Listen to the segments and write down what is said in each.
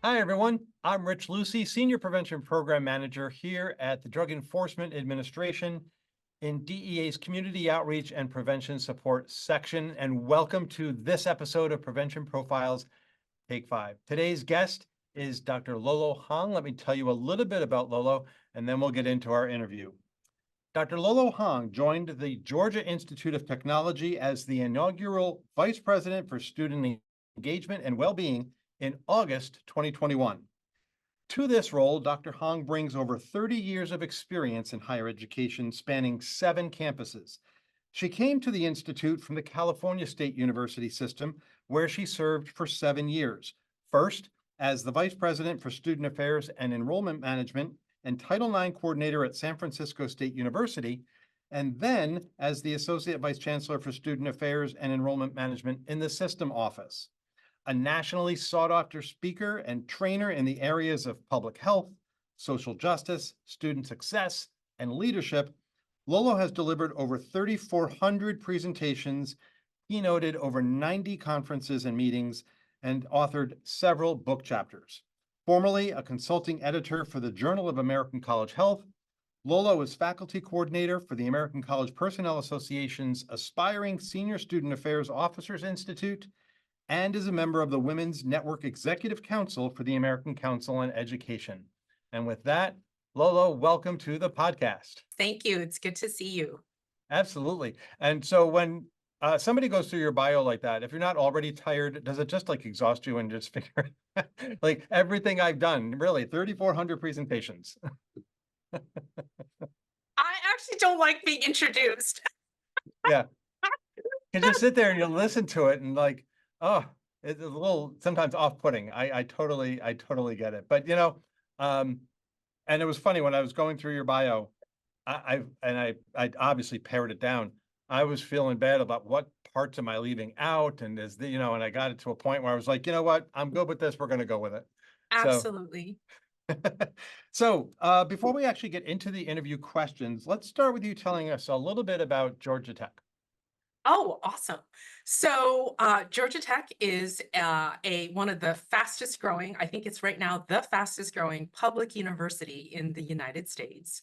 Hi, everyone. I'm Rich Lucy, Senior Prevention Program Manager here at the Drug Enforcement Administration in DEA's Community Outreach and Prevention Support section, and welcome to this episode of Prevention Profiles Take 5. Today's guest is Dr. Luoluo Hong. Let me tell you a little bit about Luoluo, and then we'll get into our interview. Dr. Luoluo Hong joined the Georgia Institute of Technology as the inaugural Vice President for Student Engagement and Wellbeing in August 2021. To this role, Dr. Hong brings over 30 years of experience in higher education, spanning 7 campuses. She came to the Institute from the California State University system, where she served for 7 years. First, as the Vice President for Student Affairs and Enrollment Management and Title IX Coordinator at San Francisco State University, and then as the Associate Vice Chancellor for Student Affairs and Enrollment Management in the System Office. A nationally sought-after speaker and trainer in the areas of public health, social justice, student success, and leadership, Luoluo has delivered over 3,400 presentations, keynoted over 90 conferences and meetings, and authored several book chapters. Formerly a consulting editor for the Journal of American College Health, Luoluo is faculty coordinator for the American College Personnel Association's Aspiring Senior Student Affairs Officers Institute, and is a member of the Women's Network Executive Council for the American Council on Education. And with that, Luoluo, welcome to the podcast. Thank you. It's good to see you. Absolutely. And so when somebody goes through your bio like that, if you're not already tired, does it just like exhaust you and just figure like everything I've done, really 3,400 presentations? I actually don't like being introduced. Yeah. You just sit there and you listen to it and like, oh, it's a little sometimes off-putting. I totally get it. But and it was funny when I was going through your bio, I obviously pared it down. I was feeling bad about what parts am I leaving out, and and I got it to a point where I was like, you know what, I'm good with this. We're going to go with it. Absolutely. So before we actually get into the interview questions, let's start with you telling us a little bit about Georgia Tech. Oh, awesome. So Georgia Tech is one of the fastest growing, I think it's right now the fastest growing public university in the United States.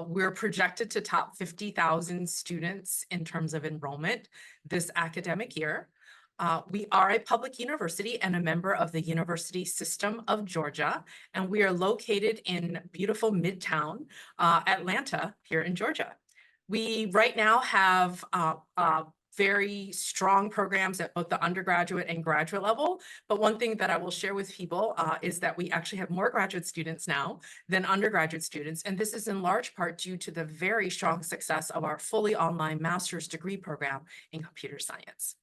We're projected to top 50,000 students in terms of enrollment this academic year. We are a public university and a member of the University System of Georgia, and we are located in beautiful Midtown Atlanta here in Georgia. We right now have very strong programs at both the undergraduate and graduate level. But one thing that I will share with people is that we actually have more graduate students now than undergraduate students. And this is in large part due to the very strong success of our fully online master's degree program in computer science.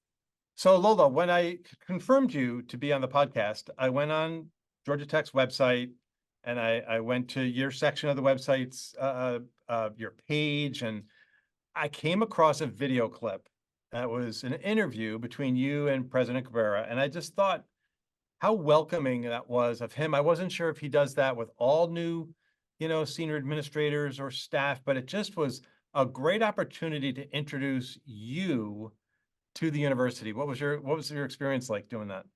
So Lola, when I confirmed you to be on the podcast, I went on Georgia Tech's website and I went to your section of the website's your page, and I came across a video clip that was an interview between you and President Cabrera, and I just thought how welcoming that was of him. I wasn't sure if he does that with all new, senior administrators or staff, but it just was a great opportunity to introduce you to the university. What was your experience like doing that?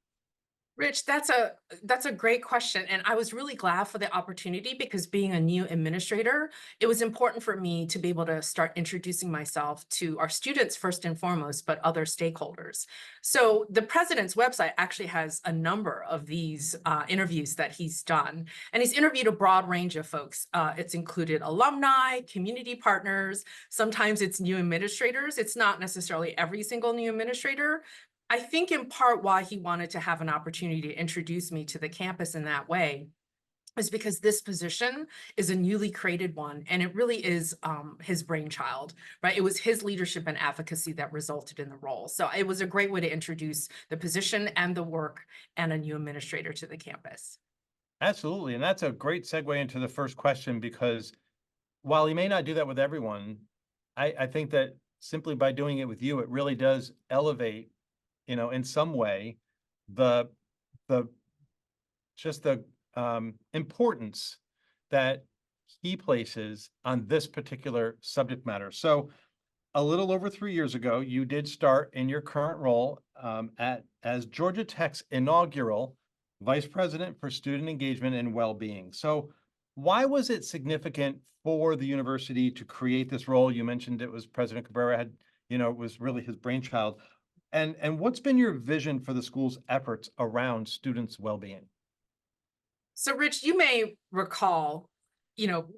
Rich, that's a great question. And I was really glad for the opportunity because being a new administrator, it was important for me to be able to start introducing myself to our students first and foremost, but other stakeholders. So the president's website actually has a number of these interviews that he's done. And he's interviewed a broad range of folks. It's included alumni, community partners, sometimes it's new administrators. It's not necessarily every single new administrator. I think in part why he wanted to have an opportunity to introduce me to the campus in that way is because this position is a newly created one, and it really is his brainchild, right? It was his leadership and advocacy that resulted in the role. So it was a great way to introduce the position and the work and a new administrator to the campus. Absolutely. And that's a great segue into the first question, because while he may not do that with everyone, I think that simply by doing it with you, it really does elevate, in some way, the importance that he places on this particular subject matter. So a little over 3 years ago, you did start in your current role as Georgia Tech's inaugural Vice President for Student Engagement and Well-being. So why was it significant for the university to create this role? You mentioned it was President Cabrera had, it was really his brainchild. And what's been your vision for the school's efforts around students' well-being? So Rich, you may recall, you know,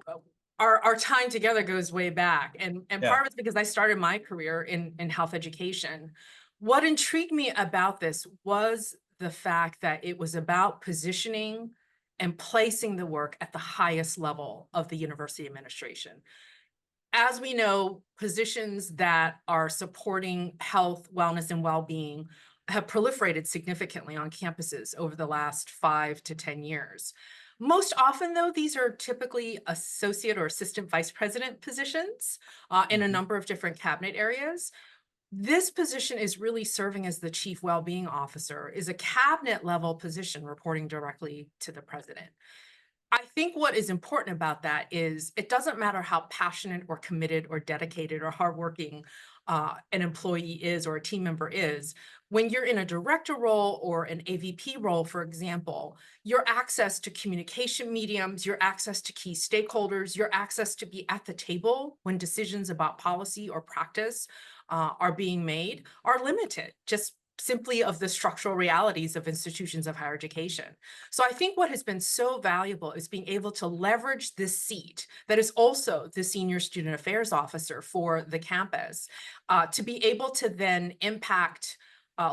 our time together goes way back. And Yeah. part of it's because I started my career in health education. What intrigued me about this was the fact that it was about positioning and placing the work at the highest level of the university administration. As we know, positions that are supporting health, wellness, and well-being have proliferated significantly on campuses over the last 5 to 10 years. Most often, though, these are typically associate or assistant vice president positions in a Mhm. number of different cabinet areas. This position is really serving as the chief well-being officer, is a cabinet level position reporting directly to the president. I think what is important about that is it doesn't matter how passionate or committed or dedicated or hardworking an employee is or a team member is. When you're in a director role or an AVP role, for example, your access to communication mediums, your access to key stakeholders, your access to be at the table when decisions about policy or practice are being made are limited, just simply of the structural realities of institutions of higher education. So I think what has been so valuable is being able to leverage this seat that is also the senior student affairs officer for the campus to be able to then impact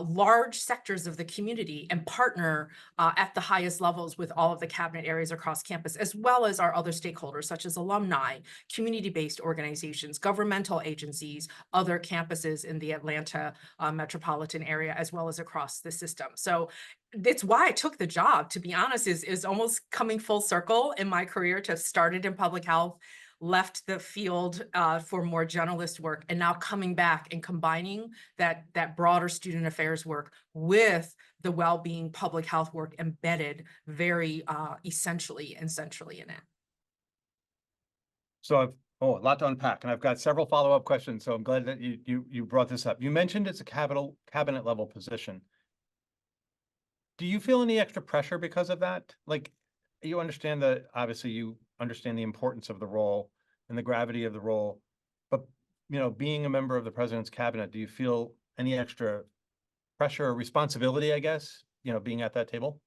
large sectors of the community and partner at the highest levels with all of the cabinet areas across campus, as well as our other stakeholders, such as alumni, community-based organizations, governmental agencies, other campuses in the Atlanta metropolitan area, as well as across the system. So it's why I took the job, to be honest, is almost coming full circle in my career to have started in public health, left the field for more generalist work, and now coming back and combining that broader student affairs work with the well-being public health work embedded very essentially and centrally in it. So a lot to unpack, and I've got several follow-up questions. So I'm glad that you brought this up. You mentioned it's a cabinet level position. Do you feel any extra pressure because of that? Like, you understand that obviously you understand the importance of the role and the gravity of the role, but being a member of the president's cabinet, do you feel any extra pressure or responsibility, I guess, being at that table?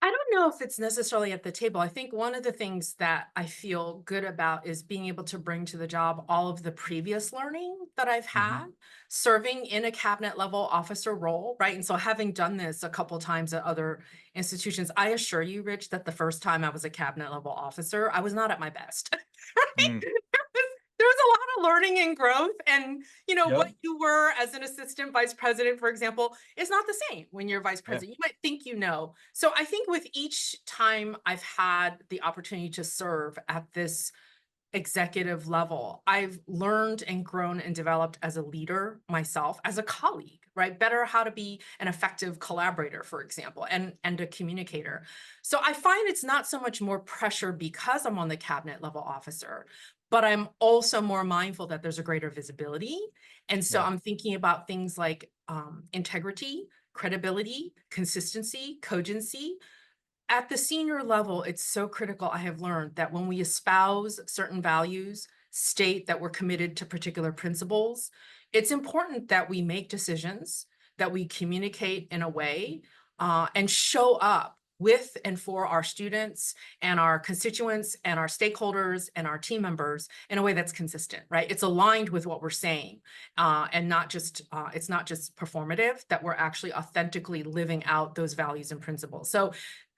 I don't know if it's necessarily at the table. I think one of the things that I feel good about is being able to bring to the job all of the previous learning that I've had Mhm. serving in a cabinet level officer role, right? And so having done this a couple times at other institutions, I assure you, Rich, that the first time I was a cabinet level officer, I was not at my best. Right? Mm. There's a lot of learning and growth. And, what Yep. you were as an assistant vice president, for example, is not the same when you're vice Yeah. president. You might think you know. So I think with each time I've had the opportunity to serve at this executive level, I've learned and grown and developed as a leader myself, as a colleague, right? Better how to be an effective collaborator, for example, and a communicator. So I find it's not so much more pressure because I'm on the cabinet level officer, but I'm also more mindful that there's a greater visibility. And so Yeah. I'm thinking about things like integrity, credibility, consistency, cogency. At the senior level, it's so critical, I have learned, that when we espouse certain values, state that we're committed to particular principles, it's important that we make decisions, that we communicate in a way, and show up with and for our students and our constituents and our stakeholders and our team members in a way that's consistent, right? It's aligned with what we're saying, and not just, it's not just performative, that we're actually authentically living out those values and principles. So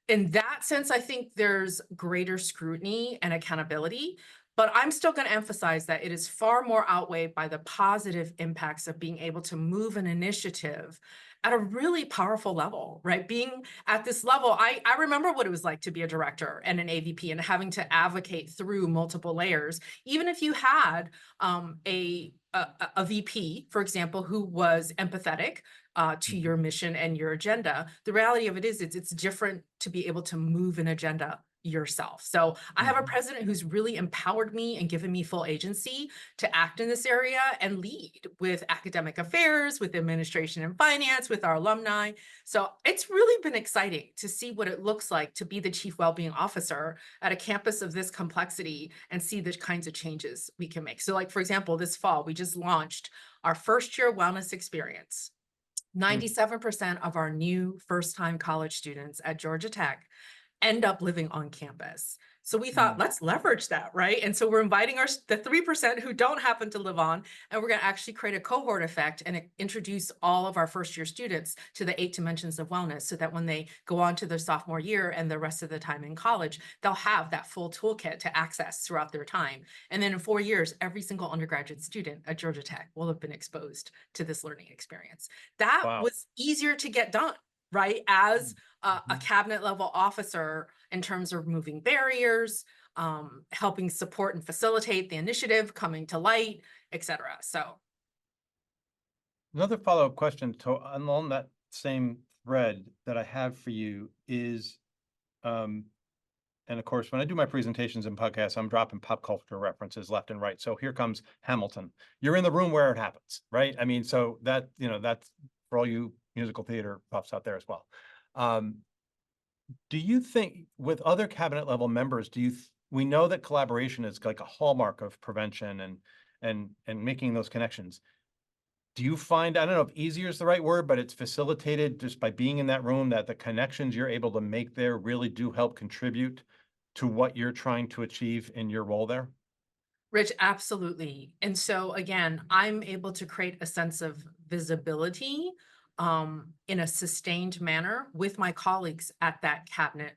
in that sense, I think there's greater scrutiny and accountability, but I'm still going to emphasize that it is far more outweighed by the positive impacts of being able to move an initiative at a really powerful level, right? Being at this level, I remember what it was like to be a director and an AVP and having to advocate through multiple layers, even if you had a VP, for example, who was empathetic to Mhm. your mission and your agenda. The reality of it is it's different to be able to move an agenda yourself. So I have a Mhm. president who's really empowered me and given me full agency to act in this area and lead with academic affairs, with administration and finance, with our alumni. So it's really been exciting to see what it looks like to be the chief wellbeing officer at a campus of this complexity and see the kinds of changes we can make. So like, for example, this fall, we just launched our first year wellness experience. Mm. 97% of our new first-time college students at Georgia Tech end up living on campus. So we thought, Mm. let's leverage that, right? And so we're inviting the 3% who don't happen to live on, and we're going to actually create a cohort effect and introduce all of our first year students to the 8 dimensions of wellness so that when they go on to their sophomore year and the rest of the time in college, they'll have that full toolkit to access throughout their time. And then in 4 years, every single undergraduate student at Georgia Tech will have been exposed to this learning experience. That Wow. was easier to get done, right? As a Mhm. cabinet level officer in terms of removing barriers, helping support and facilitate the initiative coming to light, et cetera. So, Another follow-up question to along that same thread that I have for you is, um, and of course, when I do my presentations and podcasts, I'm dropping pop culture references left and right. So here comes Hamilton. You're in the room where it happens, right? I mean, so that, that's for all you musical theater buffs out there as well. Um, do you think with other cabinet level members, we know that collaboration is like a hallmark of prevention and making those connections. Do you find, I don't know if easier is the right word, but it's facilitated just by being in that room that the connections you're able to make there really do help contribute to what you're trying to achieve in your role there? Rich, absolutely. And so again, I'm able to create a sense of visibility in a sustained manner with my colleagues at that cabinet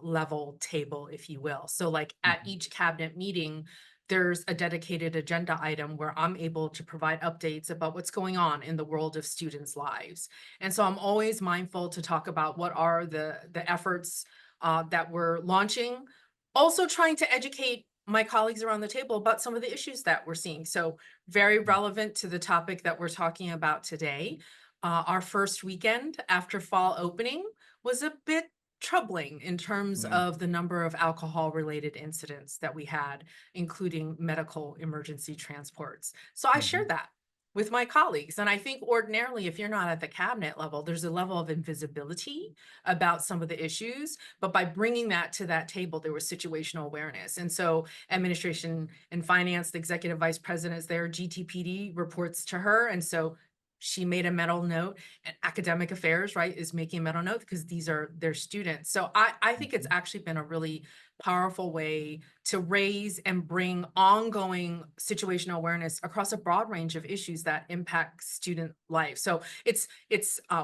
level table, if you will. So like at Mhm. each cabinet meeting, there's a dedicated agenda item where I'm able to provide updates about what's going on in the world of students' lives. And so I'm always mindful to talk about what are the efforts that we're launching, also trying to educate my colleagues around the table about some of the issues that we're seeing. So very Mm. relevant to the topic that we're talking about today. Our first weekend after fall opening was a bit troubling in terms Mm. of the number of alcohol related incidents that we had, including medical emergency transports. So I Mhm. shared that with my colleagues. And I think ordinarily, if you're not at the cabinet level, there's a level of invisibility about some of the issues. But by bringing that to that table, there was situational awareness. And so administration and finance, the executive vice president is there, GTPD reports to her. And so she made a mental note, and academic affairs, right, is making a mental note because these are their students. So I think it's Mhm. actually been a really powerful way to raise and bring ongoing situational awareness across a broad range of issues that impact student life. So it's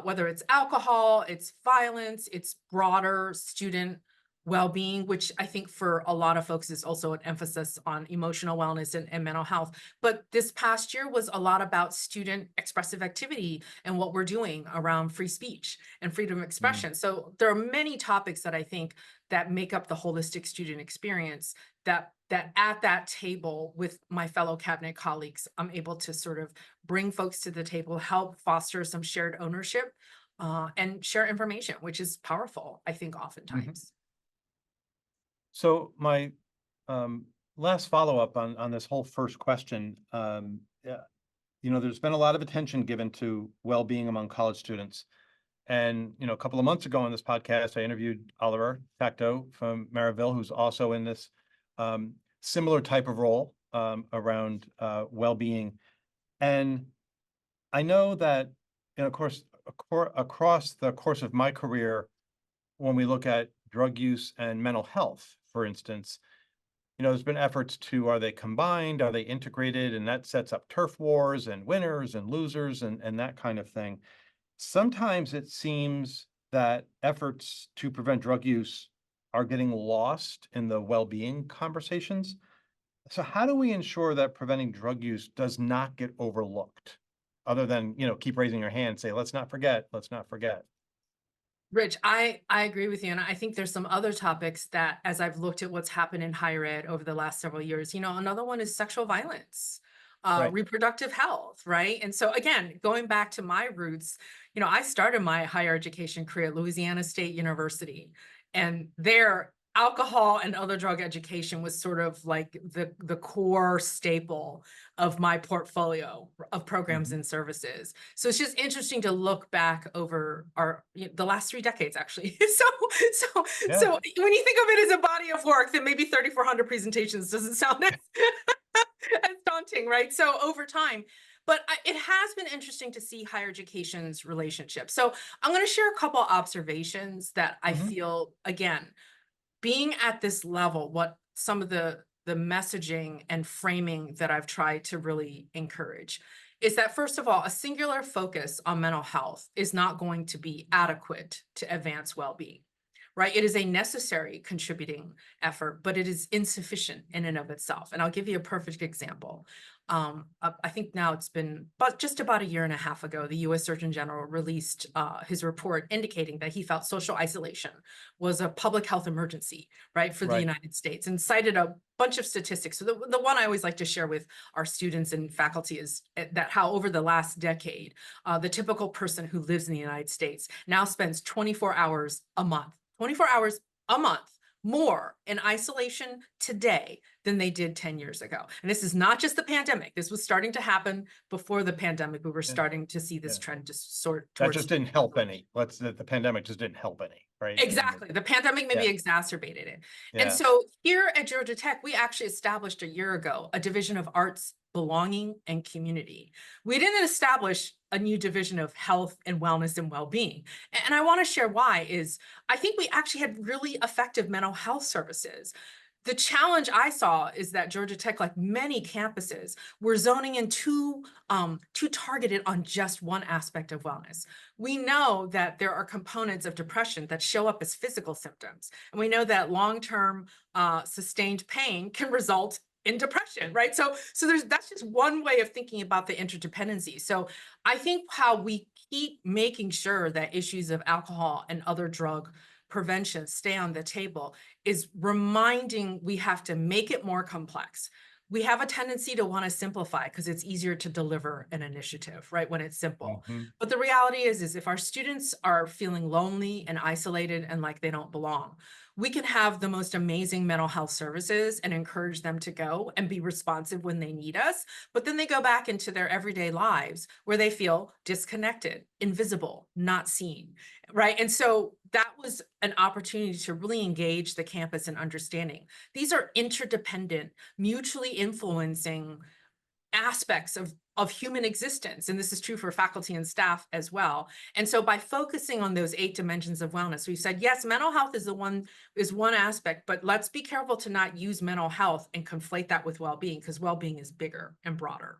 whether it's alcohol, it's violence, it's broader student well-being, which I think for a lot of folks is also an emphasis on emotional wellness and mental health. But this past year was a lot about student expressive activity and what we're doing around free speech and freedom of Mm. expression. So there are many topics that I think that make up the holistic student experience that at that table with my fellow cabinet colleagues, I'm able to sort of bring folks to the table, help foster some shared ownership and share information, which is powerful, I think, Mhm. oftentimes. So my um, last follow-up on this whole first question, yeah, there's been a lot of attention given to well-being among college students. And, a couple of months ago on this podcast, I interviewed Oliver Tacto from Maryville, who's also in this similar type of role around well-being. And I know that, of course, across the course of my career, when we look at drug use and mental health, for instance, there's been efforts to, are they combined? Are they integrated? And that sets up turf wars and winners and losers and that kind of thing. Sometimes it seems that efforts to prevent drug use are getting lost in the well-being conversations. So how do we ensure that preventing drug use does not get overlooked? Other than, keep raising your hand, say, let's not forget, let's not forget. Rich, I agree with you, and I think there's some other topics that, as I've looked at what's happened in higher ed over the last several years, another one is sexual violence, Right. reproductive health, right? And so again, going back to my roots, I started my higher education career at Louisiana State University, and there alcohol and other drug education was sort of like the core staple of my portfolio of programs Mhm. and services. So it's just interesting to look back over the last 3 decades, actually. So Yeah. when you think of it as a body of work, then maybe 3,400 presentations doesn't sound as daunting, right? So over time, but it has been interesting to see higher education's relationship. So I'm going to share a couple observations that I Mhm. feel, again, being at this level, what some of the messaging and framing that I've tried to really encourage is that, first of all, a singular focus on mental health is not going to be adequate to advance well-being, right? It is a necessary contributing effort, but it is insufficient in and of itself. And I'll give you a perfect example. I think now it's been just about a year and a half ago, the US Surgeon General released his report indicating that he felt social isolation was a public health emergency, right, for the Right. United States, and cited a bunch of statistics. So the one I always like to share with our students and faculty is that how over the last decade, the typical person who lives in the United States now spends 24 hours a month, 24 hours a month more in isolation today than they did 10 years ago. And this is not just the pandemic. This was starting to happen before the pandemic. We were Yeah. starting to see this Yeah. trend just sort That towards just didn't help any. The pandemic just didn't help any, right? I mean, exactly. The pandemic maybe yeah. exacerbated it. And Yeah. so here at Georgia Tech, we actually established a year ago a division of arts, belonging, and community. We didn't establish a new division of health and wellness and well-being. And I want to share why is I think we actually had really effective mental health services. The challenge I saw is that Georgia Tech, like many campuses, were zoning in too targeted on just one aspect of wellness. We know that there are components of depression that show up as physical symptoms, and we know that long-term sustained pain can result in depression, right? So that's just one way of thinking about the interdependency. So I think how we keep making sure that issues of alcohol and other drug prevention stay on the table is reminding we have to make it more complex. We have a tendency to want to simplify because it's easier to deliver an initiative, right? When it's simple. Mhm. But the reality is if our students are feeling lonely and isolated and like they don't belong, we can have the most amazing mental health services and encourage them to go and be responsive when they need us. But then they go back into their everyday lives where they feel disconnected, invisible, not seen, right? And so that was an opportunity to really engage the campus in understanding. These are interdependent, mutually influencing aspects of human existence. And this is true for faculty and staff as well. And so by focusing on those 8 dimensions of wellness, we said, yes, mental health is one aspect, but let's be careful to not use mental health and conflate that with well-being, because well-being is bigger and broader.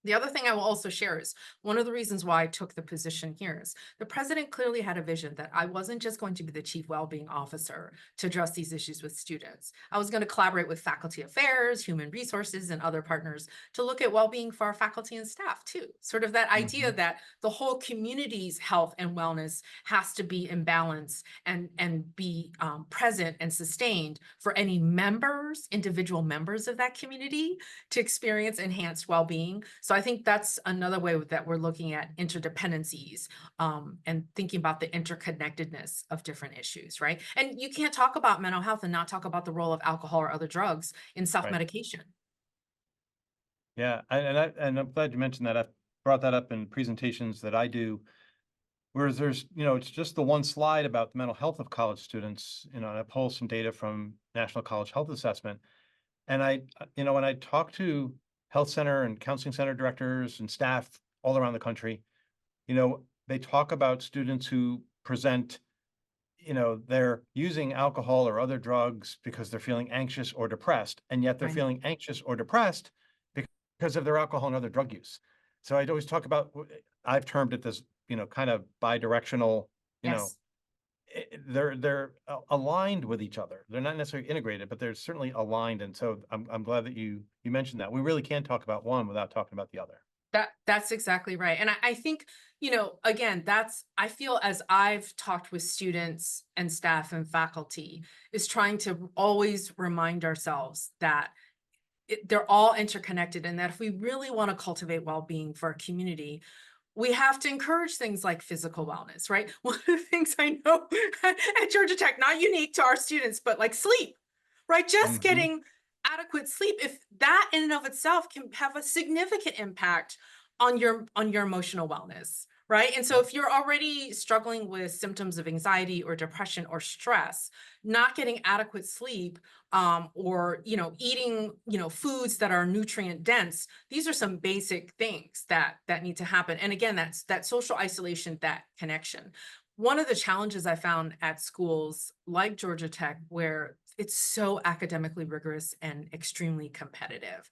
The other thing I will also share is one of the reasons why I took the position here is the president clearly had a vision that I wasn't just going to be the chief well-being officer to address these issues with students. I was going to collaborate with faculty affairs, human resources, and other partners to look at well-being for our faculty and staff too. Sort of that idea Mhm. that the whole community's health and wellness has to be in balance and be present and sustained for any members, individual members of that community to experience enhanced well-being. So I think that's another way that we're looking at interdependencies and thinking about the interconnectedness of different issues, right? And you can't talk about mental health and not talk about the role of alcohol or other drugs in Right. self-medication. Yeah. And I'm glad you mentioned that. I've brought that up in presentations that I do. Whereas it's just the one slide about the mental health of college students, and I pull some data from National College Health Assessment. And when I talk to health center and counseling center directors and staff all around the country, they talk about students who present, they're using alcohol or other drugs because they're feeling anxious or depressed, and yet they're Right. feeling anxious or depressed because of their alcohol and other drug use. So I'd always talk about, I've termed it this, kind of bi-directional, you know, Yes. they're aligned with each other. They're not necessarily integrated, but they're certainly aligned. And so I'm glad that you mentioned that. We really can't talk about one without talking about the other. That's exactly right. And I think, again, I feel as I've talked with students and staff and faculty, is trying to always remind ourselves that they're all interconnected and that if we really want to cultivate well-being for our community, we have to encourage things like physical wellness, right? One of the things I know at Georgia Tech, not unique to our students, but like sleep, right? Just Mhm. getting adequate sleep, if that in and of itself can have a significant impact on your emotional wellness, right? And so Yep. if you're already struggling with symptoms of anxiety or depression or stress, not getting adequate sleep, or eating foods that are nutrient dense, these are some basic things that need to happen. And again, that's that social isolation, that connection. One of the challenges I found at schools like Georgia Tech, where it's so academically rigorous and extremely competitive.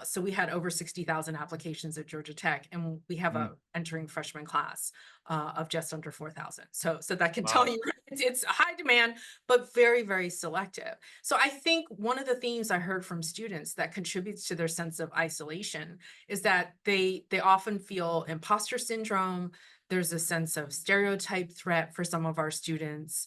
So we had over 60,000 applications at Georgia Tech, and we have Mm. a entering freshman class of just under 4,000. So that can tell Wow. you it's high demand, but very, very selective. So I think one of the themes I heard from students that contributes to their sense of isolation is that they often feel imposter syndrome. There's a sense of stereotype threat for some of our students.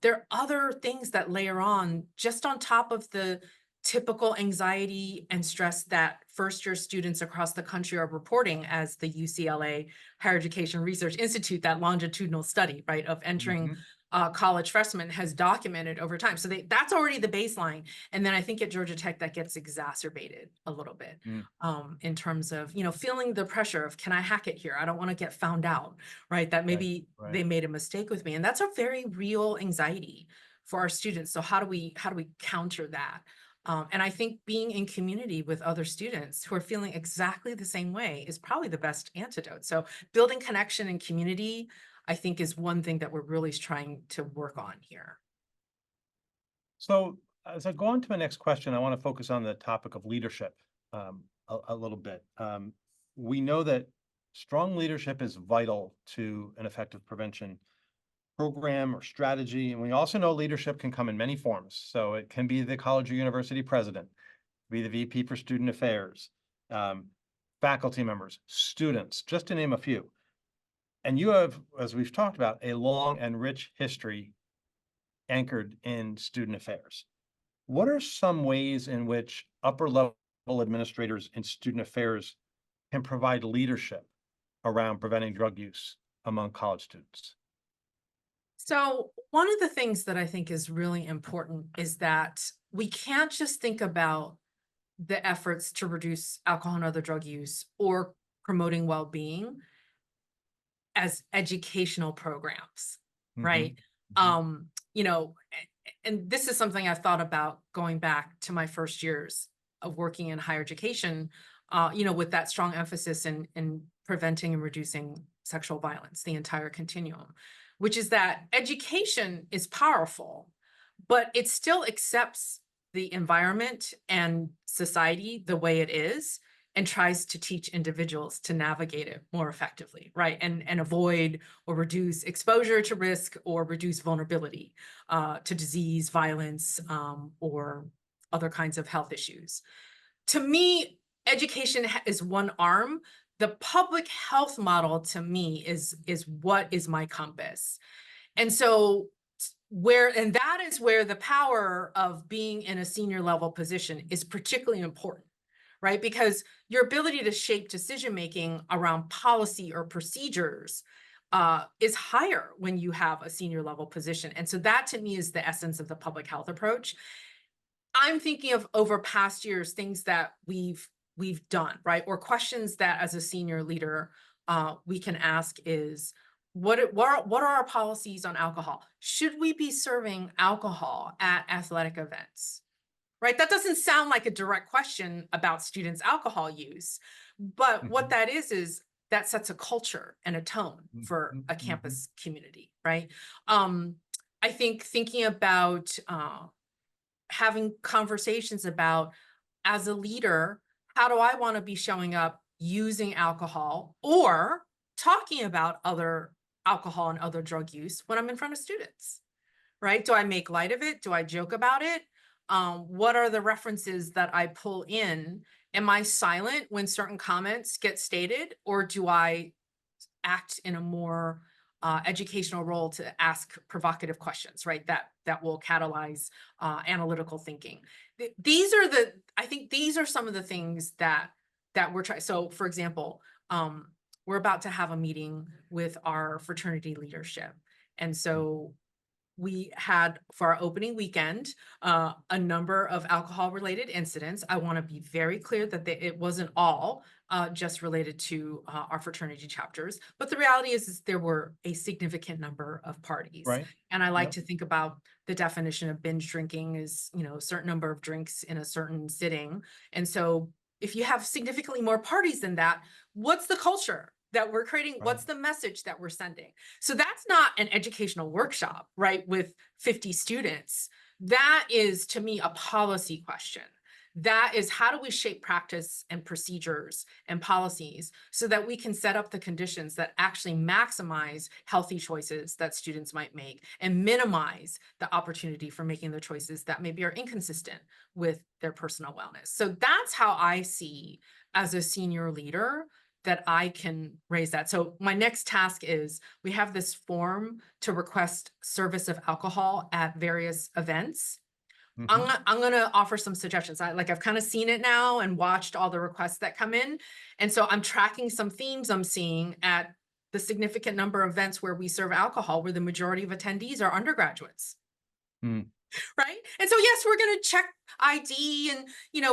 There are other things that layer on just on top of the typical anxiety and stress that first-year students across the country are reporting, as the UCLA Higher Education Research Institute, that longitudinal study, right, of entering Mhm. college freshmen has documented over time. So that's already the baseline. And then I think at Georgia Tech that gets exacerbated a little bit, Mm. in terms of, feeling the pressure of, can I hack it here? I don't want to get found out, right? That Right. maybe Right. they made a mistake with me. And that's a very real anxiety for our students. So how do we counter that? And I think being in community with other students who are feeling exactly the same way is probably the best antidote. So building connection and community, I think, is one thing that we're really trying to work on here. So as I go on to my next question, I want to focus on the topic of leadership a little bit. We know that strong leadership is vital to an effective prevention program or strategy. And we also know leadership can come in many forms. So it can be the college or university president, be the VP for student affairs, um, faculty members, students, just to name a few. And you have, as we've talked about, a long and rich history anchored in student affairs. What are some ways in which upper level administrators in student affairs can provide leadership around preventing drug use among college students? So one of the things that I think is really important is that we can't just think about the efforts to reduce alcohol and other drug use or promoting well-being as educational programs, Hmm. right? Hmm. And this is something I've thought about going back to my first years of working in higher education, with that strong emphasis in preventing and reducing sexual violence, the entire continuum, which is that education is powerful, but it still accepts the environment and society the way it is and tries to teach individuals to navigate it more effectively, right? And avoid or reduce exposure to risk or reduce vulnerability to disease, violence, or other kinds of health issues. To me, education is one arm. The public health model to me is what is my compass. And so that is where the power of being in a senior level position is particularly important, right? Because your ability to shape decision making around policy or procedures is higher when you have a senior level position. And so that to me is the essence of the public health approach. I'm thinking of over past years, things that we've done, right? Or questions that as a senior leader, we can ask is, what are our policies on alcohol? Should we be serving alcohol at athletic events? Right? That doesn't sound like a direct question about students' alcohol use, but what Hmm. that is that sets a culture and a tone for Hmm. a Hmm. campus community, right? Um, I think thinking about having conversations about, as a leader, how do I want to be showing up using alcohol or talking about other alcohol and other drug use when I'm in front of students, right? Do I make light of it? Do I joke about it? What are the references that I pull in? Am I silent when certain comments get stated, or do I act in a more educational role to ask provocative questions, right? That will catalyze analytical thinking. I think these are some of the things that we're trying. So, for example, we're about to have a meeting with our fraternity leadership. And so we had, for our opening weekend, a number of alcohol-related incidents. I want to be very clear that it wasn't all just related to our fraternity chapters, but the reality is there were a significant number of parties. Right. And I like Yep. to think about the definition of binge drinking is, a certain number of drinks in a certain sitting. And so if you have significantly more parties than that, what's the culture that we're creating? Right. What's the message that we're sending? So that's not an educational workshop, right, with 50 students. That is, to me, a policy question. That is, how do we shape practice and procedures and policies so that we can set up the conditions that actually maximize healthy choices that students might make and minimize the opportunity for making the choices that maybe are inconsistent with their personal wellness. So that's how I see, as a senior leader, that I can raise that. So my next task is, we have this form to request service of alcohol at various events. Mhm. I'm gonna offer some suggestions. I've kind of seen it now and watched all the requests that come in. And so I'm tracking some themes I'm seeing at the significant number of events where we serve alcohol, where the majority of attendees are undergraduates. Mm. Right. And so, yes, we're going to check ID and,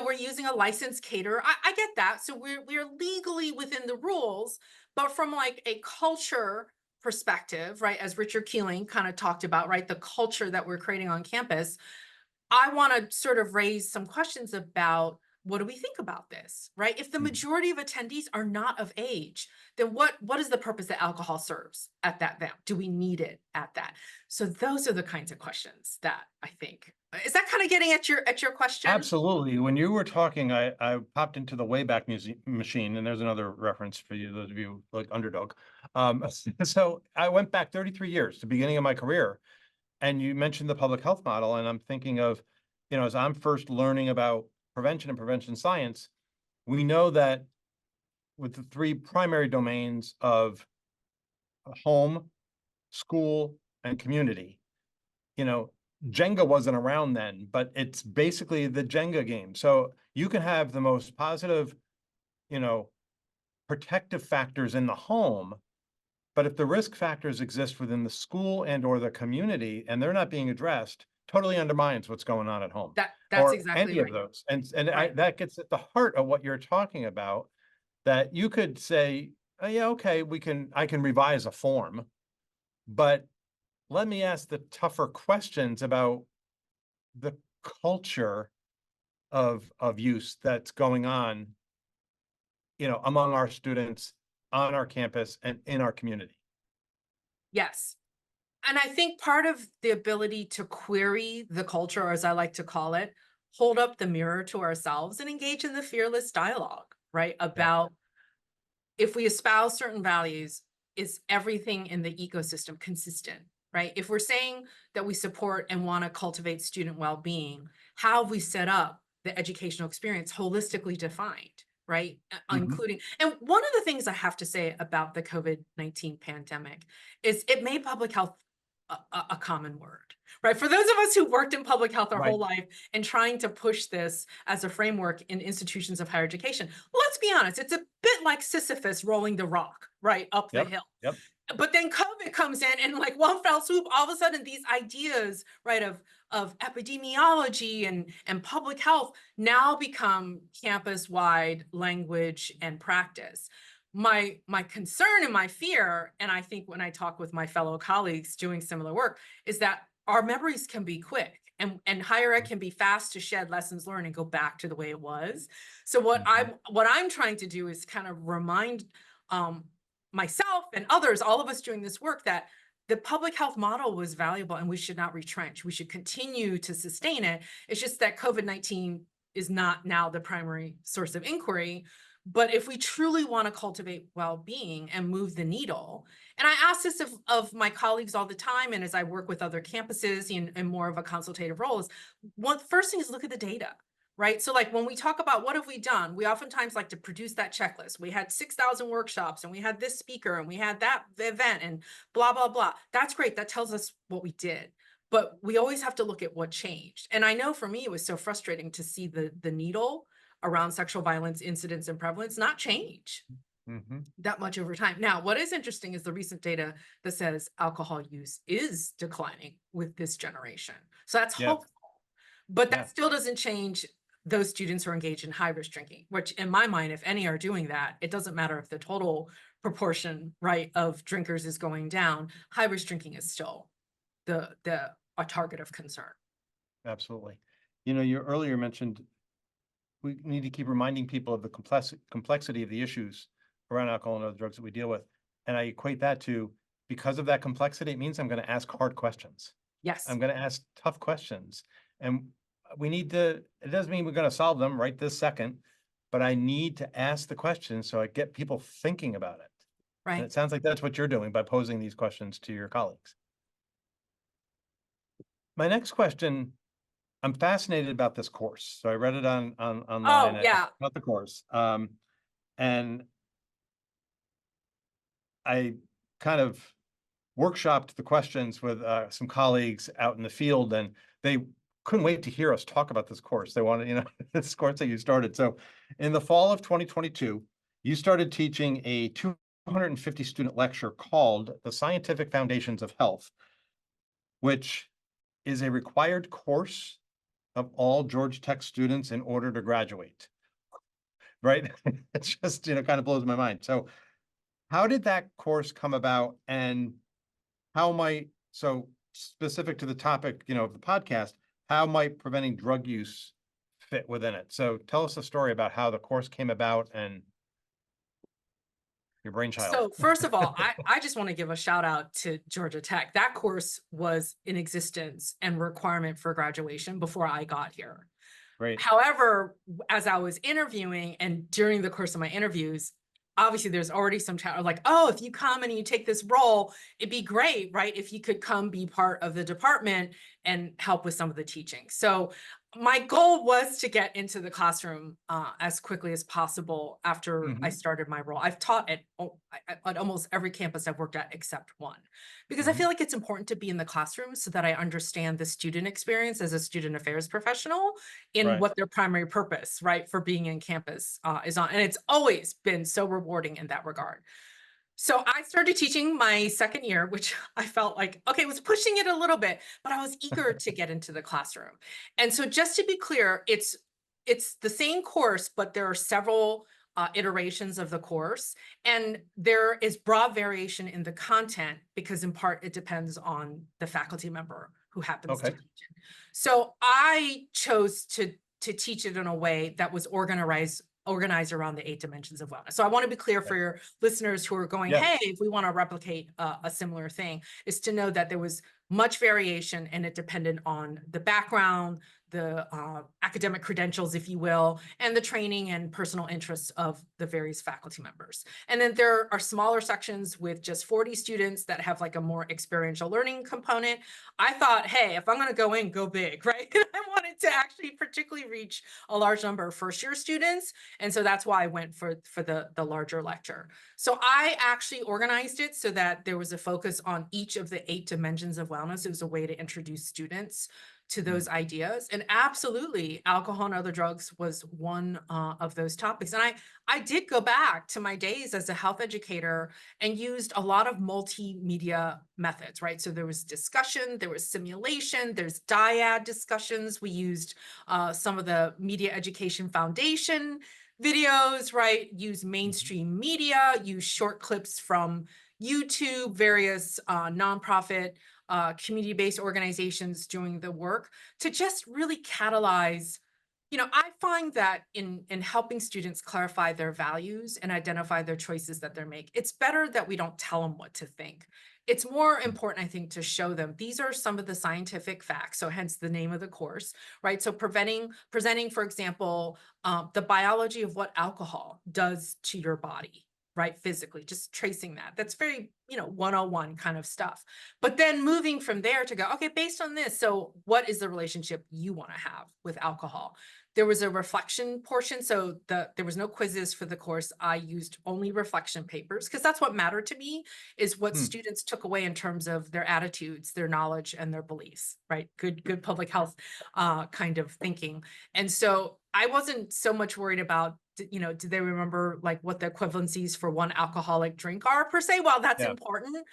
we're using a licensed caterer. I get that. So we're legally within the rules, but from like a culture perspective, right, as Richard Keeling kind of talked about, right, the culture that we're creating on campus, I want to sort of raise some questions about, what do we think about this, right? If the Mhm. majority of attendees are not of age, then what is the purpose that alcohol serves at that event? Do we need it at that? So those are the kinds of questions that I think. Is that kind of getting at your question? Absolutely. When you were talking, I popped into the Wayback Machine, and there's another reference for you, those of you like Underdog. So I went back 33 years, the beginning of my career, and you mentioned the public health model, and I'm thinking of, as I'm first learning about prevention and prevention science, we know that with the three primary domains of home, school, and community, you know, Jenga wasn't around then, but it's basically the Jenga game. So you can have the most positive, you know, protective factors in the home, but if the risk factors exist within the school and or the community and they're not being addressed, totally undermines what's going on at home That's or exactly any of right. those. And Right. that gets at the heart of what you're talking about, that you could say, oh, yeah, okay, I can revise a form, but let me ask the tougher questions about the culture of use that's going on, among our students, on our campus, and in our community. Yes. And I think part of the ability to query the culture, or as I like to call it, hold up the mirror to ourselves and engage in the fearless dialogue, right? Yeah. About, if we espouse certain values, is everything in the ecosystem consistent, right? If we're saying that we support and want to cultivate student well-being, how have we set up the educational experience holistically defined, right? Mhm. Including, and one of the things I have to say about the COVID-19 pandemic is it made public health a common word, right? For those of us who worked in public health our Right. whole life and trying to push this as a framework in institutions of higher education, let's be honest, it's a bit like Sisyphus rolling the rock, right, up the Yep. hill. Yep. But then COVID comes in and like one fell swoop, all of a sudden these ideas, right, of epidemiology and public health now become campus-wide language and practice. My concern and my fear, and I think when I talk with my fellow colleagues doing similar work, is that our memories can be quick and higher ed can be fast to shed lessons learned and go back to the way it was. So Mhm. what I'm trying to do is kind of remind um, myself and others, all of us doing this work, that the public health model was valuable and we should not retrench. We should continue to sustain it. It's just that COVID-19 is not now the primary source of inquiry. But if we truly want to cultivate well-being and move the needle, and I ask this of my colleagues all the time, and as I work with other campuses in more of a consultative role, is one first thing is look at the data, right? So like when we talk about what have we done, we oftentimes like to produce that checklist. We had 6,000 workshops and we had this speaker and we had that event and blah, blah, blah. That's great. That tells us what we did. But we always have to look at what changed. And I know for me, it was so frustrating to see the needle around sexual violence incidents and prevalence not change. that much over time. Now, what is interesting is the recent data that says alcohol use is declining with this generation. So that's Yeah, hopeful. But yeah, that still doesn't change those students who are engaged in high risk drinking, which in my mind, if any are doing that, it doesn't matter if the total proportion, right, of drinkers is going down. High risk drinking is still a target of concern. absolutely. You earlier mentioned we need to keep reminding people of the complexity of the issues around alcohol and other drugs that we deal with. And I equate that to, because of that complexity, it means I'm going to ask hard questions. Yes. I'm going to ask tough questions. And we need to, it doesn't mean we're going to solve them right this second, but I need to ask the questions so I get people thinking about it. And Right. it sounds like that's what you're doing by posing these questions to your colleagues. My next question, I'm fascinated about this course. So I read it online Oh, yeah. about the course. And I kind of workshopped the questions with some colleagues out in the field, and they couldn't wait to hear us talk about this course. They wanted, this course that you started. So in the fall of 2022, you started teaching a 250 student lecture called The Scientific Foundations of Health, which is a required course of all Georgia Tech students in order to graduate. Right? It's just, kind of blows my mind. So how did that course come about, and how might, so specific to the topic, of the podcast, how might preventing drug use fit within it? So tell us a story about how the course came about and your brainchild. So first of all, I just want to give a shout out to Georgia Tech. That course was in existence and requirement for graduation before I got here. Great. However, as I was interviewing and during the course of my interviews, obviously there's already some chat like, oh, if you come and you take this role, it'd be great, right? If you could come be part of the department and help with some of the teaching. So my goal was to get into the classroom as quickly as possible after I Hmm. started my role. I've taught at almost every campus I've worked at except one, because I Hmm. feel like it's important to be in the classroom so that I understand the student experience as a student affairs professional in Right. what their primary purpose, right, for being in campus is on. And it's always been so rewarding in that regard. So I started teaching my second year, which I felt like, okay, was pushing it a little bit, but I was eager to get into the classroom. And so just to be clear, it's the same course, but there are several iterations of the course, and there is broad variation in the content because in part it depends on the faculty member who happens to Okay. teach it. So I chose to teach it in a way that was organized around the 8 dimensions of wellness. So I want to be clear for your listeners who are going, Yeah. hey, if we want to replicate a similar thing, is to know that there was much variation and it depended on the background, the academic credentials, if you will, and the training and personal interests of the various faculty members. And then there are smaller sections with just 40 students that have like a more experiential learning component. I thought, hey, if I'm going to go in, go big, right? I wanted to actually particularly reach a large number of first-year students. And so that's why I went for the larger lecture. So I actually organized it so that there was a focus on each of the 8 dimensions of wellness. It was a way to introduce students to those ideas. And absolutely, alcohol and other drugs was one of those topics. And I did go back to my days as a health educator and used a lot of multimedia methods, right? So there was discussion, there was simulation, there's dyad discussions. We used some of the Media Education Foundation videos, right? Use mainstream media, use short clips from YouTube, various nonprofit community-based organizations doing the work to just really catalyze. I find that in helping students clarify their values and identify their choices that they make, it's better that we don't tell them what to think. It's more important, I think, to show them these are some of the scientific facts. So hence the name of the course, right? So presenting, for example, the biology of what alcohol does to your body, right? Physically, just tracing that. That's very, 101 kind of stuff. But then moving from there to go, okay, based on this, so what is the relationship you want to have with alcohol? There was a reflection portion. So there was no quizzes for the course. I used only reflection papers because that's what mattered to me, is what Hmm. students took away in terms of their attitudes, their knowledge, and their beliefs, right? Good public health kind of thinking. And so I wasn't so much worried about do they remember like what the equivalencies for one alcoholic drink are per se? While that's Yeah. important,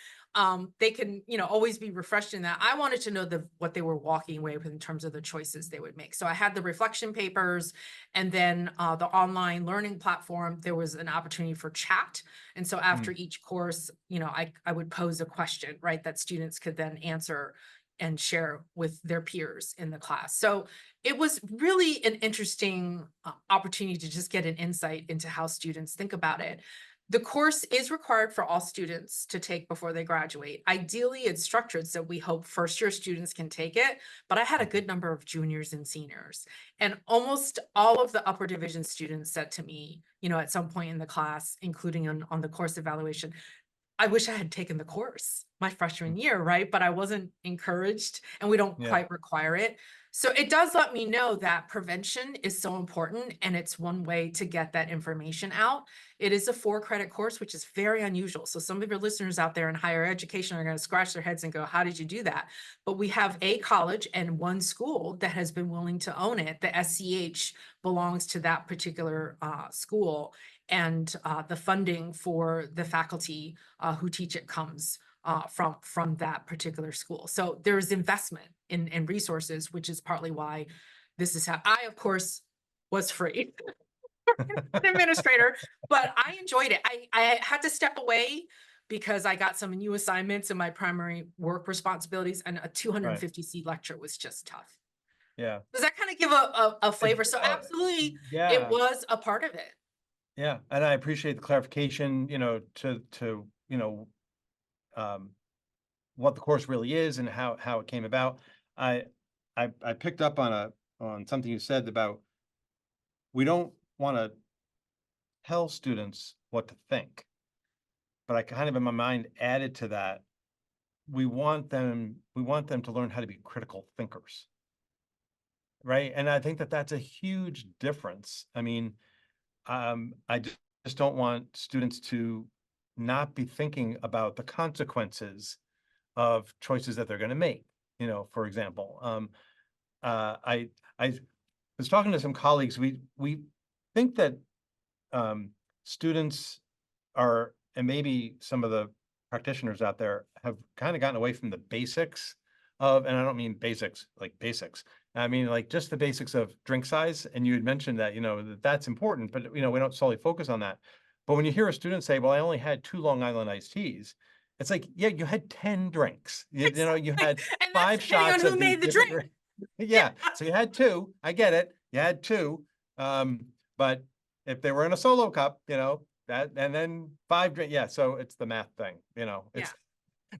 they can, always be refreshed in that. I wanted to know what they were walking away with in terms of the choices they would make. So I had the reflection papers, and then the online learning platform, there was an opportunity for chat. And so after each course, I would pose a question, right, that students could then answer and share with their peers in the class. So it was really an interesting opportunity to just get an insight into how students think about it. The course is required for all students to take before they graduate. Ideally, it's structured so we hope first-year students can take it, but I had a good number of juniors and seniors. And almost all of the upper division students said to me, at some point in the class, including on the course evaluation, I wish I had taken the course my freshman year, right? But I wasn't encouraged, and we don't Yeah. quite require it. So it does let me know that prevention is so important, and it's one way to get that information out. It is a 4-credit course, which is very unusual. So some of your listeners out there in higher education are going to scratch their heads and go, how did you do that? But we have a college and one school that has been willing to own it. The SCH belongs to that particular school, and the funding for the faculty who teach it comes from that particular school. So there's investment in resources, which is partly why this is how I, of course, was free an administrator, but I enjoyed it. I had to step away because I got some new assignments and my primary work responsibilities, and a 250-seat lecture was just tough. Yeah. Does that kind of give a flavor? So absolutely, it Yeah. was a part of it. Yeah. And I appreciate the clarification, to what the course really is and how it came about. I picked up on something you said about we don't want to tell students what to think, but I kind of in my mind added to that, we want them to learn how to be critical thinkers. Right. And I think that that's a huge difference. I mean, just don't want students to not be thinking about the consequences of choices that they're going to make. For example, I was talking to some colleagues. We think that students are, and maybe some of the practitioners out there have kind of gotten away from the basics of, and I don't mean basics like basics. I mean like just the basics of drink size. And you had mentioned that, that's important, but we don't solely focus on that. But when you hear a student say, well, I only had 2 Long Island iced teas, it's like, yeah, you had 10 drinks. You had And that's 5 depending on shots who of these made the different drink. yeah. So you had 2. I get it. You had 2. But if they were in a solo cup, that, and then 5 drink. Yeah. So it's the math thing, it's,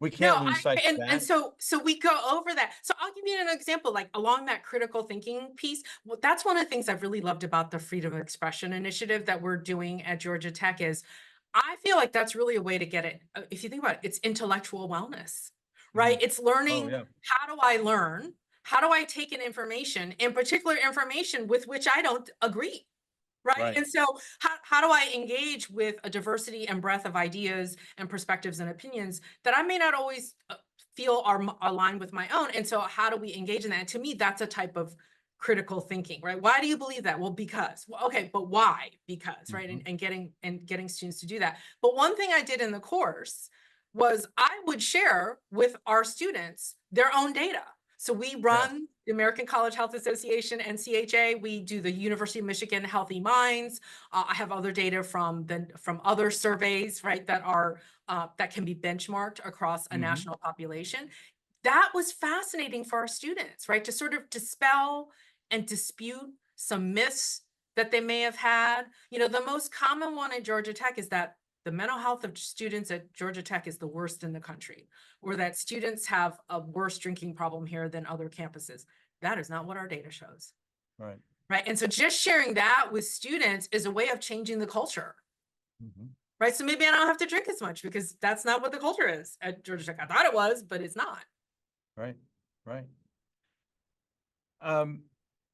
we No, can't lose sight of and that. so we go over that. So I'll give you an example, like along that critical thinking piece. Well, that's one of the things I've really loved about the Freedom of Expression initiative that we're doing at Georgia Tech is I feel like that's really a way to get it. If you think about it, it's intellectual wellness, right? It's Oh, learning, yeah. how do I learn? How do I take in information, in particular information with which I don't agree? Right. Right. And so how do I engage with a diversity and breadth of ideas and perspectives and opinions that I may not always feel are aligned with my own? And so how do we engage in that? And to me, that's a type of critical thinking, right? Why do you believe that? Well, because. Well, okay, but why? Because, right? And getting students to do that. But one thing I did in the course was I would share with our students their own data. So we run the American College Health Association, NCHA. We do the University of Michigan Healthy Minds. I have other data from other surveys, right, that are that can be benchmarked across a national population. That was fascinating for our students, right, to sort of dispel and dispute some myths that they may have had. The most common one at Georgia Tech is that the mental health of students at Georgia Tech is the worst in the country, or that students have a worse drinking problem here than other campuses. That is not what our data shows. Right. Right. And so just sharing that with students is a way of changing the culture. Right. So maybe I don't have to drink as much because that's not what the culture is at Georgia Tech. I thought it was, but it's not. Right. Right.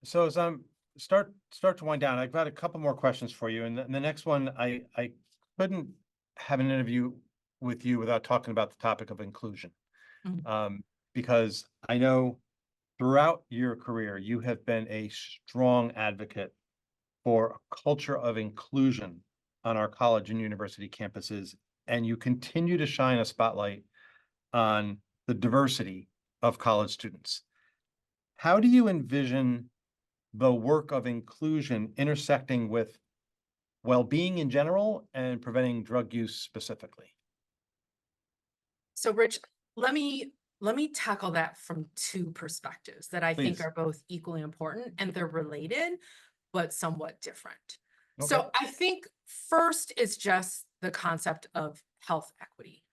So as I'm start to wind down, I've got a couple more questions for you. And the next one, I couldn't have an interview with you without talking about the topic of inclusion. Because I know throughout your career, you have been a strong advocate for a culture of inclusion on our college and university campuses, and you continue to shine a spotlight on the diversity of college students. How do you envision the work of inclusion intersecting with well-being in general and preventing drug use specifically? So Rich, let me tackle that from two perspectives that I think Please. are both equally important, and they're related, but somewhat different. Okay. So I think first is just the concept of health equity.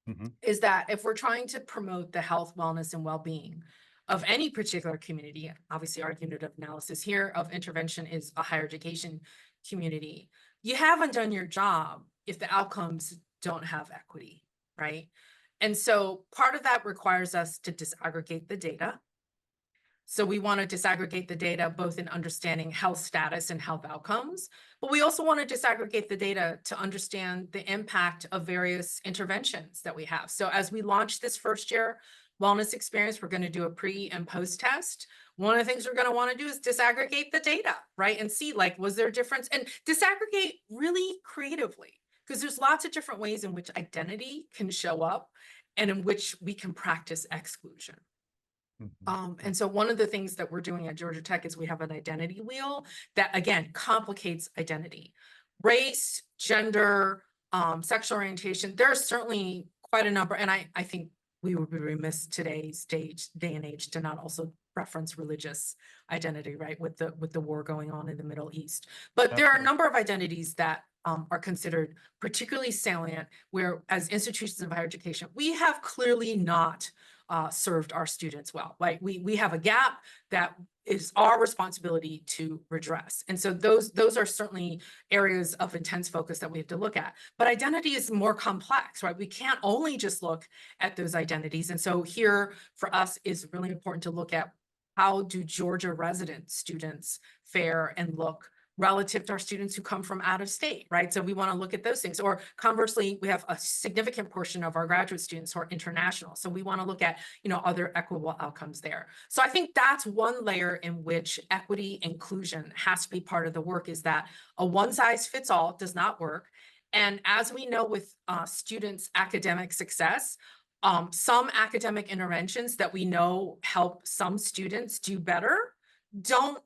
Mhm. Is that if we're trying to promote the health, wellness, and well-being of any particular community, obviously our unit of analysis here of intervention is a higher education community, you haven't done your job if the outcomes don't have equity, right? And so part of that requires us to disaggregate the data. So we want to disaggregate the data both in understanding health status and health outcomes, but we also want to disaggregate the data to understand the impact of various interventions that we have. So as we launch this first year wellness experience, we're going to do a pre and post test. One of the things we're going to want to do is disaggregate the data, right? And see, like, was there a difference? And disaggregate really creatively, because there's lots of different ways in which identity can show up and in which we can practice exclusion. And so one of the things that we're doing at Georgia Tech is we have an identity wheel that, again, complicates identity. Race, gender, sexual orientation, there's certainly quite a number. And I think we would be remiss today's day and age to not also reference religious identity, right? With the war going on in the Middle East. But there are a Absolutely. number of identities that are considered particularly salient, where as institutions of higher education, we have clearly not served our students well. Like we have a gap that is our responsibility to redress. And so those are certainly areas of intense focus that we have to look at. But identity is more complex, right? We can't only just look at those identities. And so here for us is really important to look at how do Georgia resident students fare and look relative to our students who come from out of state, right? So we want to look at those things. Or conversely, we have a significant portion of our graduate students who are international. So we want to look at, other equitable outcomes there. So I think that's one layer in which equity inclusion has to be part of the work, is that a one size fits all does not work. And as we know with students' academic success, some academic interventions that we know help some students do better don't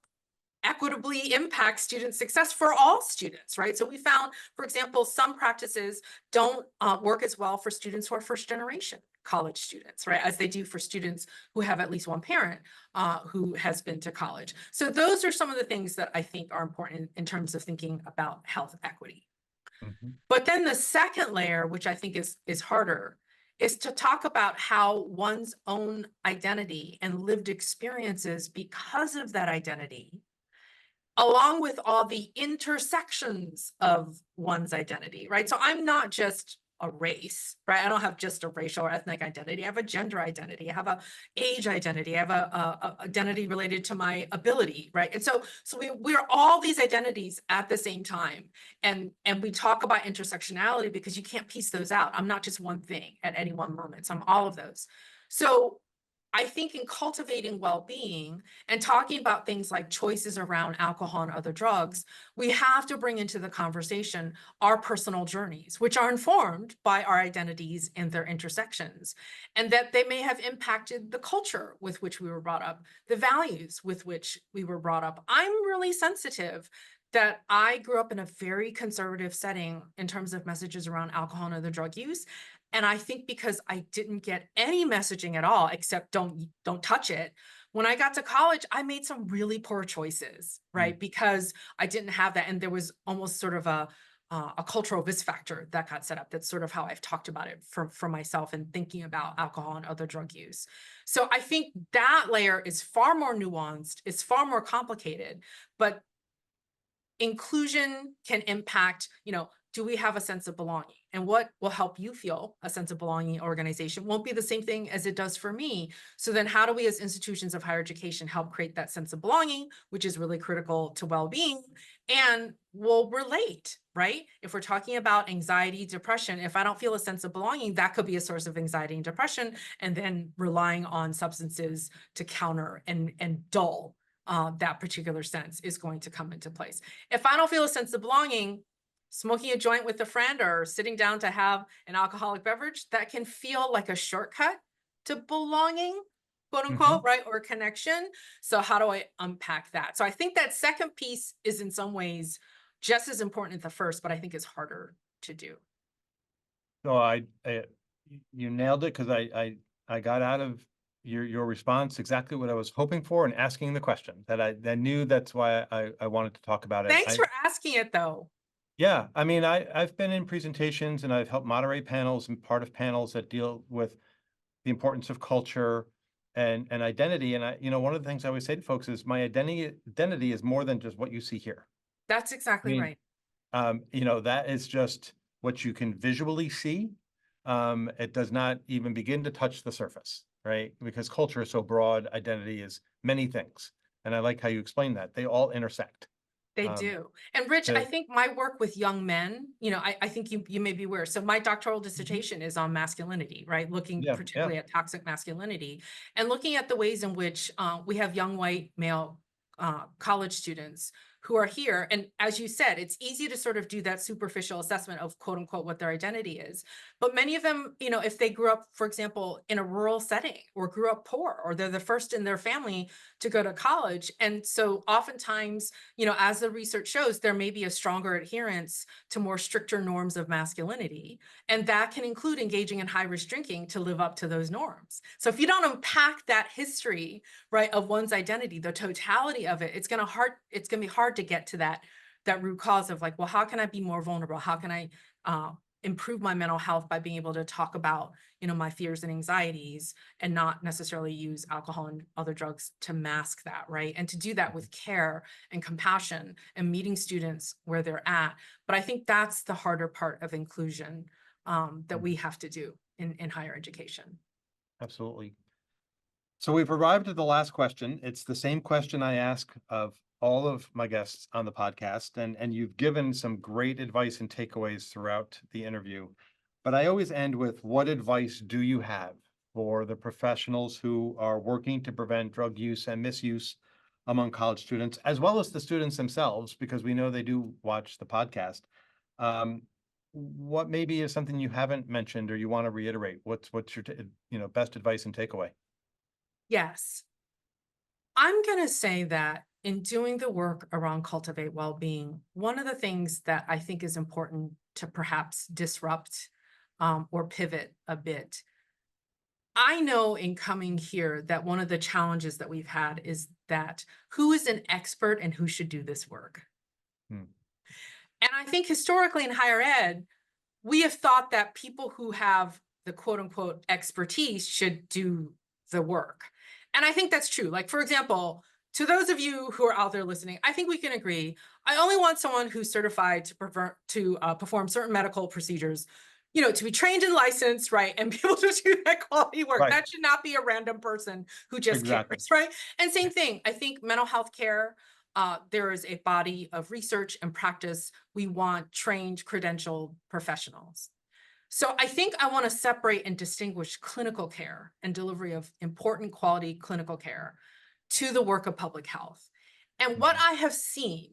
equitably impact student success for all students, right? So we found, for example, some practices don't work as well for students who are first generation college students, right? As they do for students who have at least one parent who has been to college. So those are some of the things that I think are important in terms of thinking about health equity. Mhm. But then the second layer, which I think is harder, is to talk about how one's own identity and lived experiences because of that identity, along with all the intersections of one's identity, right? So I'm not just a race, right? I don't have just a racial or ethnic identity. I have a gender identity. I have a age identity. I have a identity related to my ability, right? And so we're all these identities at the same time. And we talk about intersectionality because you can't piece those out. I'm not just one thing at any one moment. So I'm all of those. So I think in cultivating well-being and talking about things like choices around alcohol and other drugs, we have to bring into the conversation our personal journeys, which are informed by our identities and their intersections, and that they may have impacted the culture with which we were brought up, the values with which we were brought up. I'm really sensitive that I grew up in a very conservative setting in terms of messages around alcohol and other drug use. And I think because I didn't get any messaging at all, except don't touch it. When I got to college, I made some really poor choices, right? Because I didn't have that. And there was almost sort of a cultural risk factor that got set up. That's sort of how I've talked about it for myself and thinking about alcohol and other drug use. So I think that layer is far more nuanced, it's far more complicated, but inclusion can impact, do we have a sense of belonging? And what will help you feel a sense of belonging in organization won't be the same thing as it does for me. So then how do we as institutions of higher education help create that sense of belonging, which is really critical to well-being, and will relate, right? If we're talking about anxiety, depression, if I don't feel a sense of belonging, that could be a source of anxiety and depression, and then relying on substances to counter and dull that particular sense is going to come into place. If I don't feel a sense of belonging, smoking a joint with a friend or sitting down to have an alcoholic beverage, that can feel like a shortcut to belonging, quote unquote, right? Or connection. So how do I unpack that? So I think that second piece is in some ways just as important as the first, but I think it's harder to do. So you nailed it, because I got out of your response exactly what I was hoping for and asking the question that I knew. That's why I wanted to talk about it. Thanks for asking it though. Yeah, I mean, I've been in presentations and I've helped moderate panels and part of panels that deal with the importance of culture and identity. And one of the things I always say to folks is my identity is more than just what you see here. That's I exactly mean, right. that is just what you can visually see. It does not even begin to touch the surface, right? Because culture is so broad, identity is many things. And I like how you explain that. They all intersect. They Um, do. And Rich, I to, think my work with young men, I think you may be aware. So my doctoral dissertation is on masculinity, right? Looking yeah, yeah. particularly at toxic masculinity and looking at the ways in which we have young white male college students who are here. And as you said, it's easy to sort of do that superficial assessment of quote unquote what their identity is. But many of them, if they grew up, for example, in a rural setting or grew up poor, or they're the first in their family to go to college. And so oftentimes, as the research shows, there may be a stronger adherence to more stricter norms of masculinity. And that can include engaging in high risk drinking to live up to those norms. So if you don't unpack that history, right, of one's identity, the totality of it, it's going to be hard to get to that root cause of like, well, how can I be more vulnerable? How can I improve my mental health by being able to talk about, my fears and anxieties and not necessarily use alcohol and other drugs to mask that, right? And to do that with care and compassion and meeting students where they're at. But I think that's the harder part of inclusion that we have to do in higher education. Absolutely. So we've arrived at the last question. It's the same question I ask of all of my guests on the podcast, and you've given some great advice and takeaways throughout the interview. But I always end with, what advice do you have for the professionals who are working to prevent drug use and misuse among college students, as well as the students themselves, because we know they do watch the podcast? What maybe is something you haven't mentioned or you want to reiterate? What's your best advice and takeaway? Yes. I'm going to say that in doing the work around cultivate well-being, one of the things that I think is important to perhaps disrupt or pivot a bit. I know in coming here that one of the challenges that we've had is that who is an expert and who should do this work? Hmm. And I think historically in higher ed, we have thought that people who have the quote unquote expertise should do the work. And I think that's true. Like, for example, to those of you who are out there listening, I think we can agree. I only want someone who's certified to perform certain medical procedures, to be trained and licensed, right? And be able to do that quality work. Right. That should not be a random person who just Exactly. cares, right? And same thing, I think mental health care, there is a body of research and practice. We want trained, credentialed professionals. So I think I want to separate and distinguish clinical care and delivery of important quality clinical care to the work of public health. And what I have seen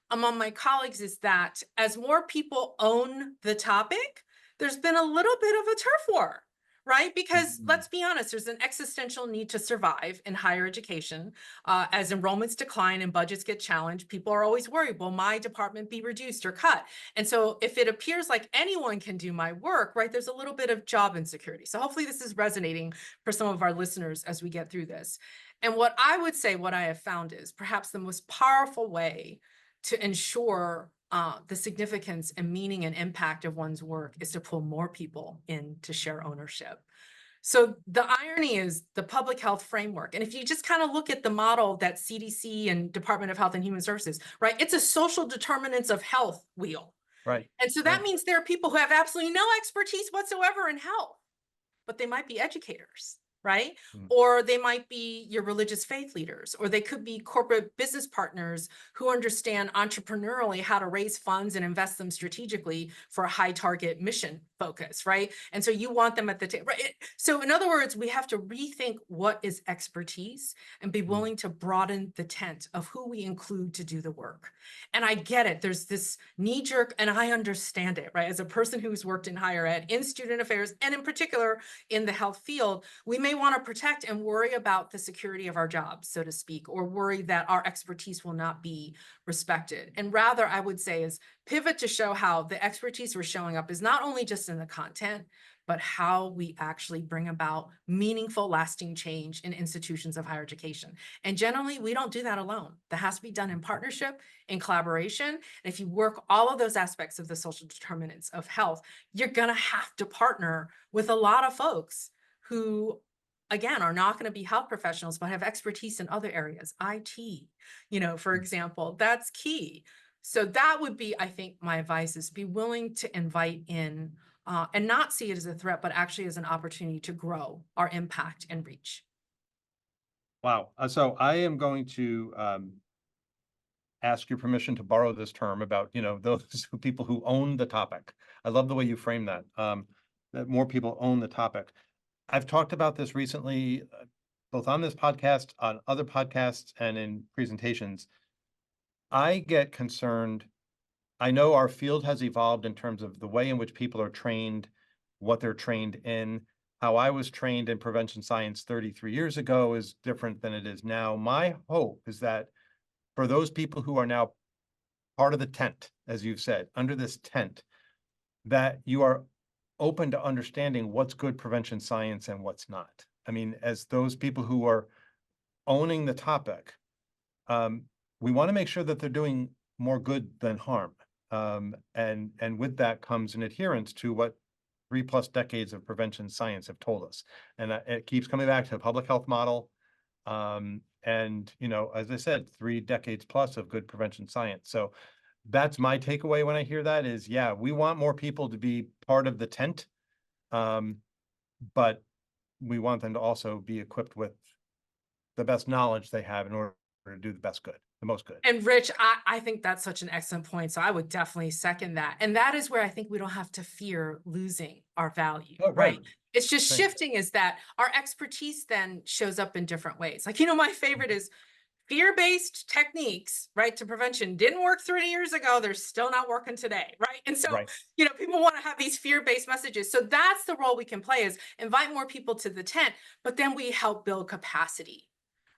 among my colleagues is that as more people own the topic, there's been a little bit of a turf war, right? Because let's be honest, there's an existential need to survive in higher education. As enrollments decline and budgets get challenged, people are always worried, will my department be reduced or cut? And so if it appears like anyone can do my work, right, there's a little bit of job insecurity. So hopefully this is resonating for some of our listeners as we get through this. And what I would say, what I have found is perhaps the most powerful way to ensure the significance and meaning and impact of one's work is to pull more people in to share ownership. So the irony is the public health framework. And if you just kind of look at the model that CDC and Department of Health and Human Services, right, it's a social determinants of health wheel. Right. And so that means there are people who have absolutely no expertise whatsoever in health, but they might be educators. right? Mm. Or they might be your religious faith leaders, or they could be corporate business partners who understand entrepreneurially how to raise funds and invest them strategically for a high target mission focus, right? And so you want them at the table, right? So in other words, we have to rethink what is expertise and be willing to broaden the tent of who we include to do the work. And I get it. There's this knee jerk, and I understand it, right? As a person who's worked in higher ed, in student affairs, and in particular in the health field, we may want to protect and worry about the security of our jobs, so to speak, or worry that our expertise will not be respected. And rather, I would say, is pivot to show how the expertise we're showing up is not only just in the content, but how we actually bring about meaningful, lasting change in institutions of higher education. And generally, we don't do that alone. That has to be done in partnership, in collaboration. And if you work all of those aspects of the social determinants of health, you're going to have to partner with a lot of folks who, again, are not going to be health professionals, but have expertise in other areas, IT, for example, that's key. So that would be, I think, my advice is be willing to invite in and not see it as a threat, but actually as an opportunity to grow our impact and reach. Wow. So I am going to ask your permission to borrow this term about, those people who own the topic. I love the way you frame that, that more people own the topic. I've talked about this recently, both on this podcast, on other podcasts, and in presentations. I get concerned. I know our field has evolved in terms of the way in which people are trained, what they're trained in. How I was trained in prevention science 33 years ago is different than it is now. My hope is that for those people who are now part of the tent, as you've said, under this tent, that you are open to understanding what's good prevention science and what's not. I mean, as those people who are owning the topic, we want to make sure that they're doing more good than harm. And with that comes an adherence to what 3+ decades of prevention science have told us. And it keeps coming back to a public health model. And, as I said, 3 decades plus of good prevention science. So that's my takeaway when I hear that is, yeah, we want more people to be part of the tent. But we want them to also be equipped with the best knowledge they have in order to do the best good, the most good. And Rich, I think that's such an excellent point. So I would definitely second that. And that is where I think we don't have to fear losing our value, Oh, right? It's just Right. shifting is that our expertise then shows up in different ways. Like, my favorite is fear-based techniques, right, to prevention didn't work 30 years ago. They're still not working today, right? And so, Right. people want to have these fear-based messages. So that's the role we can play is invite more people to the tent, but then we help build capacity.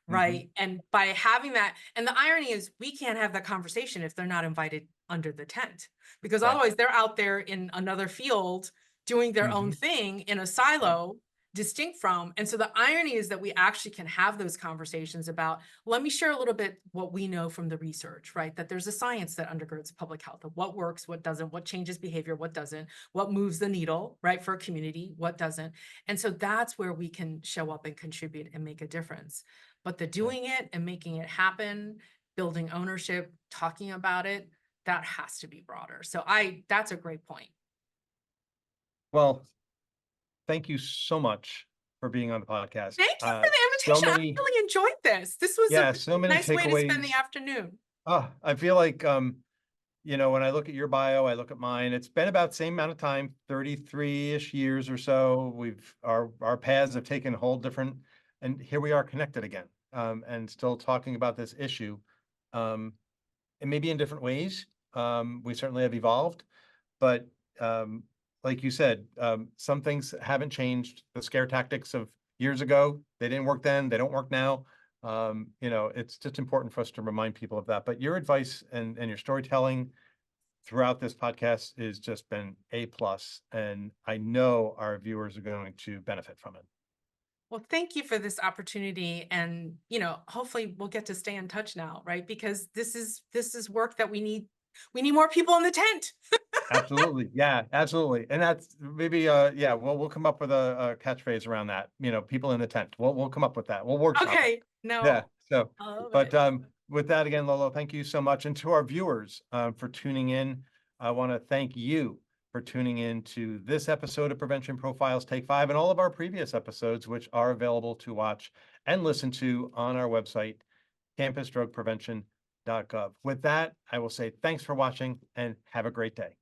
Right. And by having that, and the irony is we can't have that conversation if they're not invited under the tent, because Right. otherwise they're out there in another field doing their own thing in a silo distinct from. And so the irony is that we actually can have those conversations about, let me share a little bit what we know from the research, right? That there's a science that undergirds public health of what works, what doesn't, what changes behavior, what doesn't, what moves the needle, right? For a community, what doesn't. And so that's where we can show up and contribute and make a difference. But the doing it and making it happen, building ownership, talking about it, that has to be broader. So that's a great point. Well, thank you so much for being on the podcast. Thank you for the So invitation. many, I really enjoyed this. This was yeah, a so many nice way to spend the takeaways. afternoon. I feel like, when I look at your bio, I look at mine, it's been about the same amount of time, 33-ish years or so. Our paths have taken a whole different, and here we are connected again, and still talking about this issue, and maybe in different ways. We certainly have evolved, but, like you said, some things haven't changed. The scare tactics of years ago, they didn't work then, they don't work now. It's just important for us to remind people of that. But your advice and your storytelling throughout this podcast has just been A+, and I know our viewers are going to benefit from it. Well, thank you for this opportunity. And, hopefully we'll get to stay in touch now, right? Because this is work that we need. We need more people in the tent. Absolutely. Yeah, absolutely. And that's maybe, yeah, we'll come up with a catchphrase around that, people in the tent. We'll come up with that. We'll workshop it. Okay. No. Yeah. So, I love but it. with that again, Luoluo, thank you so much. And to our viewers for tuning in, I want to thank you for tuning in to this episode of Prevention Profiles Take 5 and all of our previous episodes, which are available to watch and listen to on our website, campusdrugprevention.gov. With that, I will say thanks for watching and have a great day.